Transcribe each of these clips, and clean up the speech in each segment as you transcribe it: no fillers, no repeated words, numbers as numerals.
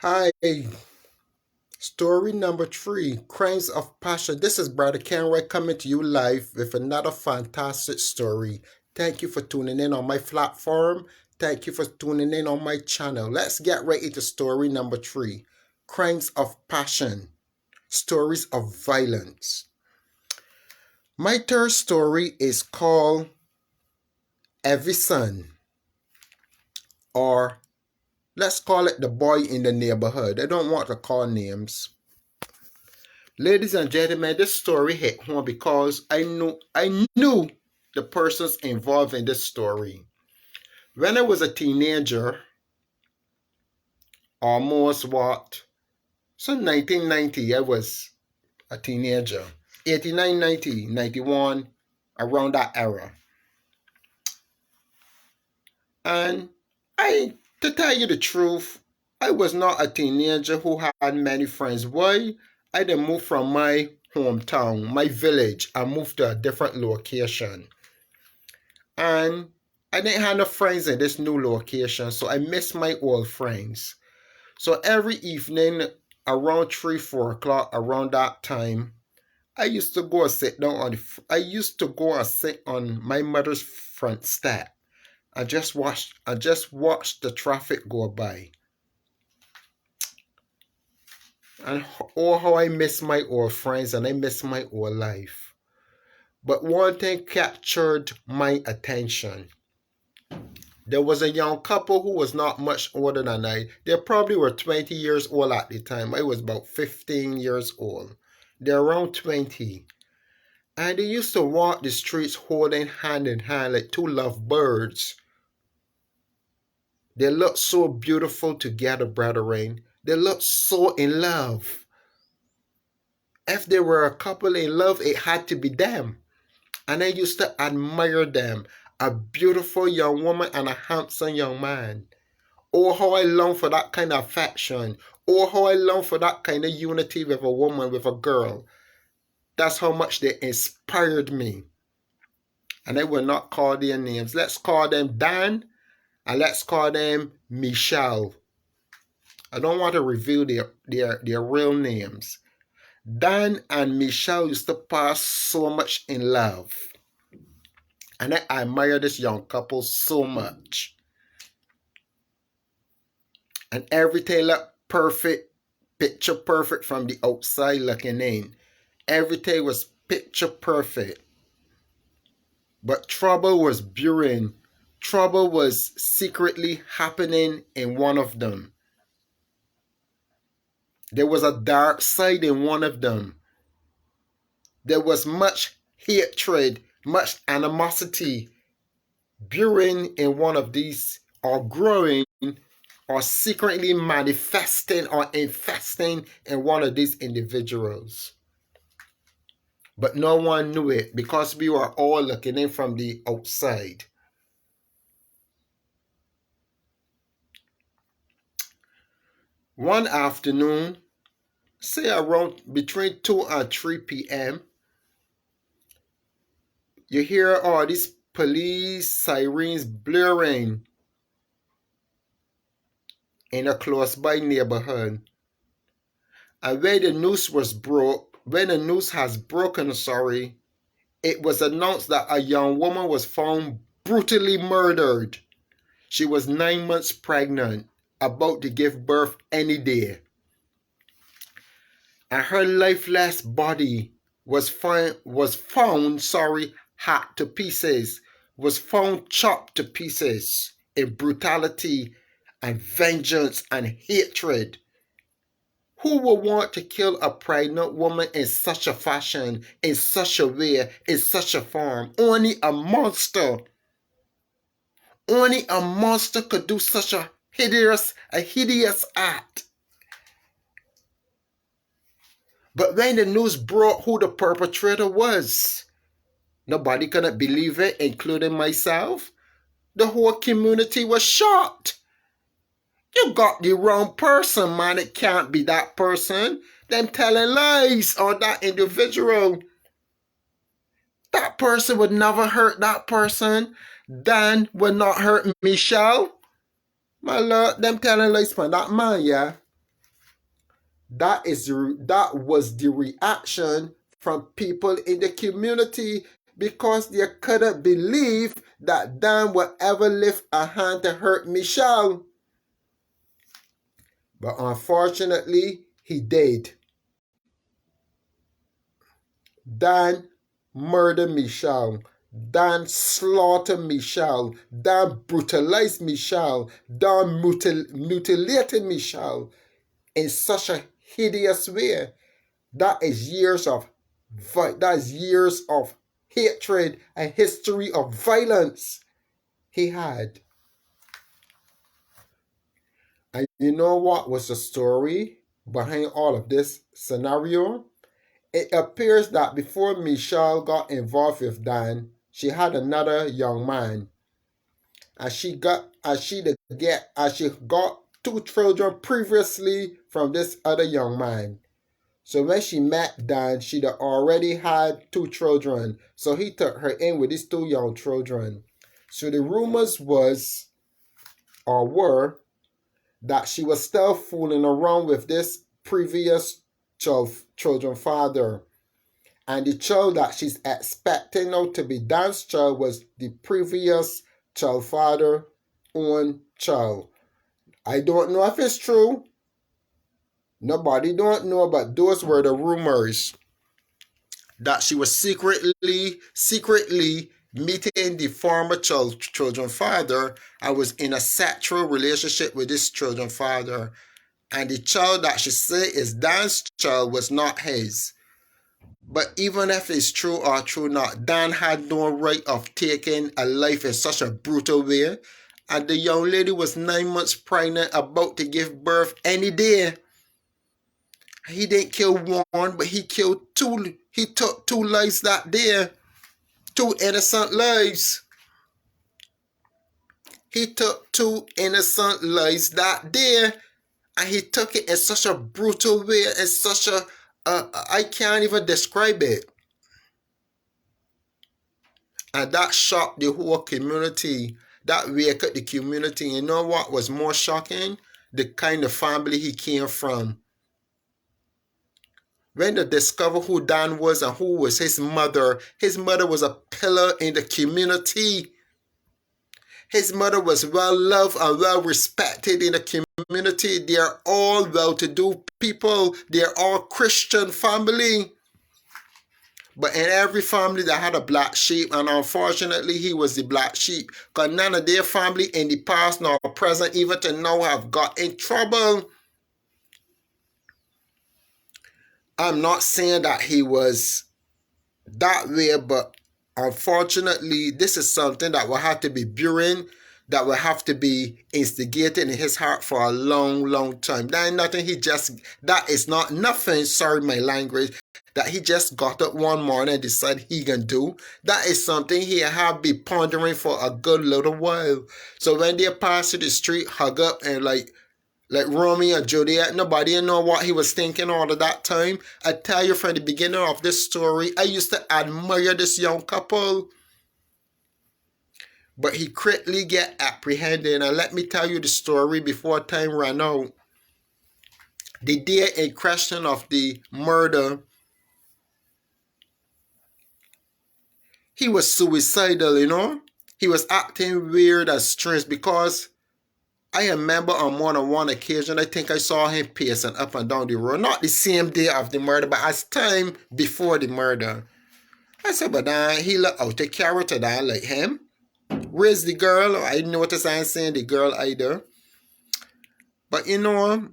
Hi, story number three, Crimes of Passion. This is Brother Kenroy coming to you live with another fantastic story. Thank you for tuning in on my platform. Thank you for tuning in on my channel. Let's get right into story number three, Crimes of Passion, Stories of Violence. My third story is called Evison, or let's call it the boy in the neighborhood. I don't want to call names. Ladies and gentlemen, this story hit home because I knew the persons involved in this story. When I was a teenager, almost what? So 1990, I was a teenager. 89, 90, 91, around that era. And to tell you the truth, I was not a teenager who had many friends. Why? I didn't move from my hometown, my village. I moved to a different location. And I didn't have no friends in this new location, so I missed my old friends. So every evening around 3, 4 o'clock, around that time, I used to go and sit down I used to go and sit on my mother's front step. I just watched the traffic go by. And oh, how I miss my old friends and I miss my old life. But one thing captured my attention. There was a young couple who was not much older than I. They probably were 20 years old at the time. I was about 15 years old. They're around 20. And they used to walk the streets holding hand in hand like two lovebirds. They looked so beautiful together, brethren. They looked so in love. If they were a couple in love, it had to be them. And I used to admire them. A beautiful young woman and a handsome young man. Oh, how I long for that kind of affection. Oh, how I long for that kind of unity with a woman, with a girl. That's how much they inspired me. And I will not call their names. Let's call them Dan and let's call them Michelle. I don't want to reveal their real names. Dan and Michelle used to pass so much in love. And I admire this young couple so much. And everything looked perfect, picture perfect from the outside looking in. Everything was picture perfect. But trouble was brewing. Trouble was secretly happening in one of them. There was a dark side in one of them. There was much hatred, much animosity brewing in one of these, or growing, or secretly manifesting or infesting in one of these individuals. But no one knew it because we were all looking in from the outside. One afternoon, say around between 2 and 3 p.m., you hear all these police sirens blaring in a close by neighborhood. And when the news has broken, it was announced that a young woman was found brutally murdered. She was 9 months pregnant, about to give birth any day. And her lifeless body was found hacked to pieces, was found chopped to pieces in brutality and vengeance and hatred. Who would want to kill a pregnant woman in such a fashion, in such a way, in such a form? Only a monster. Only a monster could do such a hideous act. But when the news broke who the perpetrator was, nobody couldn't believe it, including myself. The whole community was shocked. You got the wrong person, man. It can't be that person. Them telling lies on that individual. That person would never hurt that person. Dan would not hurt Michelle. My lord, them telling lies on that man, yeah. That was the reaction from people in the community because they couldn't believe that Dan would ever lift a hand to hurt Michelle. But unfortunately, he did. Dan murdered Michelle. Dan slaughtered Michelle. Dan brutalized Michelle. Dan mutilated Michelle in such a hideous way. That is years of hatred and history of violence he had. And you know what was the story behind all of this scenario? It appears that before Michelle got involved with Dan, she had another young man. And she got two children previously from this other young man. So when she met Dan, she'd already had two children. So he took her in with his two young children. So the rumors were that she was still fooling around with this previous children father. And the child that she's expecting now to be Dan's child was the previous child father own child. I don't know if it's true. Nobody don't know, but those were the rumors. That she was secretly meeting the former children father and was in a sexual relationship with this children father. And the child that she said is Dan's child was not his. But even if it's true or true not, Dan had no right of taking a life in such a brutal way. And the young lady was 9 months pregnant, about to give birth any day. He didn't kill one, but he killed two. He took two lives that day. Two innocent lives. He took two innocent lives that day. And he took it in such a brutal way, in such a I can't even describe it. And that shocked the whole community. That waked the community. You know what was more shocking? The kind of family he came from. When they discovered who Dan was and who was his mother was a pillar in the community. His mother was well loved and well respected in the community. They are all well-to-do people. They are all Christian family. But in every family that had a black sheep, and unfortunately he was the black sheep, because none of their family in the past nor present even to now have got in trouble. I'm not saying that he was that way, but unfortunately, this is something that will have to be brewing, that will have to be instigated in his heart for a long, long time. That ain't nothing that is not nothing, sorry my language, that he just got up one morning and decided he can do. That is something he have been pondering for a good little while. So when they pass to the street, hug up and like Romeo and Juliet, nobody know what he was thinking all of that time. I tell you from the beginning of this story, I used to admire this young couple. But he quickly get apprehended. And let me tell you the story before time ran out. The day in question of the murder, he was suicidal, you know. He was acting weird and strange because I remember on more than one occasion, I think I saw him pacing up and down the road. Not the same day of the murder, but as time before the murder. I said, but he looked out of character, like him. Where's the girl? I noticed I ain't saying the girl either. But you know,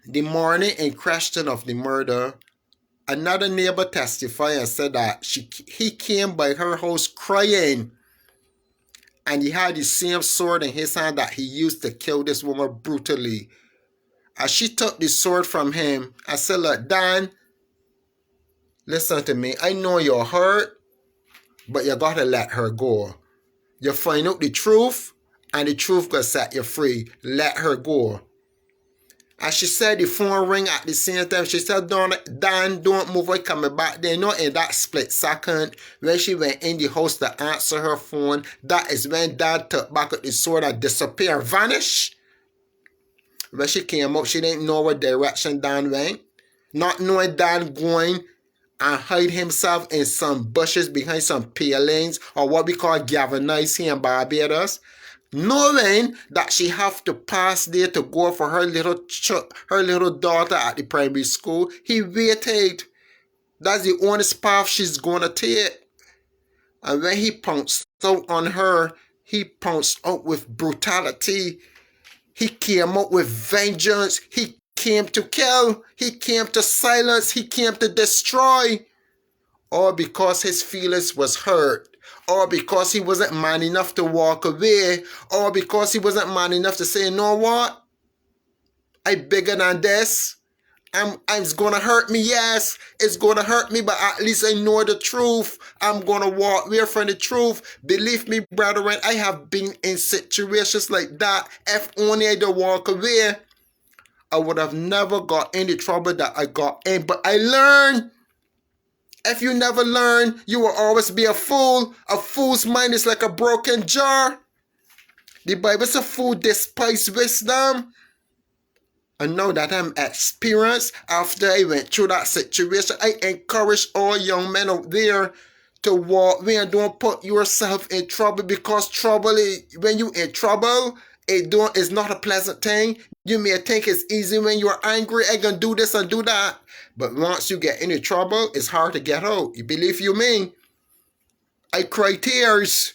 the morning in question of the murder, another neighbor testified and said that he came by her house crying. And he had the same sword in his hand that he used to kill this woman brutally. As she took the sword from him, I said, look, Dan, listen to me. I know you're hurt, but you gotta let her go. You find out the truth, and the truth gonna set you free. Let her go. As she said, the phone rang at the same time. She said, Dan, don't move. I coming back there. You know, in that split second, when she went in the house to answer her phone, that is when Dan took back up the sword and disappeared, vanished. when she came out, she didn't know what direction Dan went. Not knowing Dan going and hide himself in some bushes behind some palings, or what we call galvanized here in Barbados. Knowing that she have to pass there to go for her little daughter at the primary school, he waited. That's the only path she's gonna take. And when he pounced out on her, he pounced out with brutality. He came out with vengeance. He came to kill. He came to silence. He came to destroy. All because his feelings was hurt. Or because he wasn't man enough to walk away. Or because he wasn't man enough to say, you know what? I'm bigger than this. It's gonna hurt me, yes. It's gonna hurt me, but at least I know the truth. I'm gonna walk away from the truth. Believe me, brethren, I have been in situations like that. If only I'd walk away, I would have never got in the trouble that I got in. But I learned. If you never learn, you will always be a fool. A fool's mind is like a broken jar. The Bible says a fool despises wisdom. And now that I'm experienced, after I went through that situation, I encourage all young men out there to walk away and don't put yourself in trouble, because trouble, when you're in trouble, it's not a pleasant thing. You may think it's easy when you're angry, I can do this and do that. But once you get into trouble, it's hard to get out. You believe you me? I cry tears.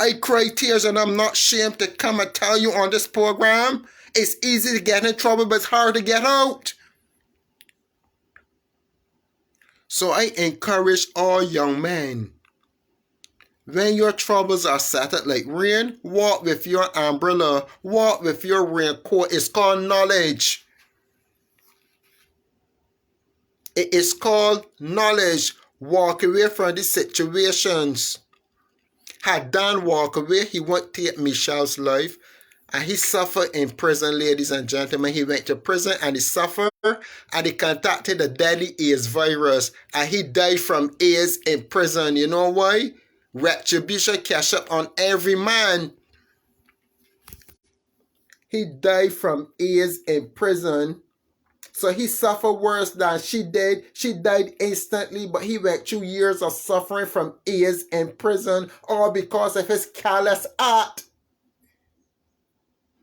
And I'm not ashamed to come and tell you on this program. It's easy to get in trouble, but it's hard to get out. So I encourage all young men, when your troubles are settled like rain, walk with your umbrella, walk with your raincoat. It's called knowledge. It is called knowledge. Walk away from these situations. Had Dan walked away, he won't take Michelle's life. And he suffered in prison, ladies and gentlemen. He went to prison and he suffered, and he contracted the deadly AIDS virus. And he died from AIDS in prison. You know why? Retribution cash up on every man. He died from AIDS in prison. So he suffered worse than she did. She died instantly, but he went through years of suffering from AIDS in prison, all because of his callous act.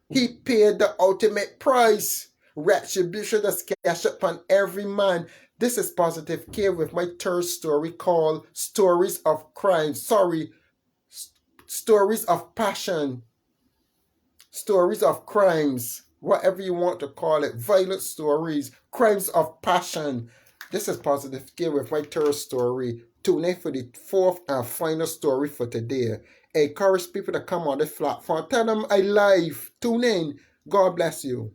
He paid the ultimate price. Retribution is cash upon every man. This is Positive K with my third story called Stories of Crime. Stories of Passion. Stories of crimes. Whatever you want to call it. Violent stories. Crimes of passion. This is Positive K with my third story. Tune in for the fourth and final story for today. Encourage people to come on the platform. Tell them I live. Tune in. God bless you.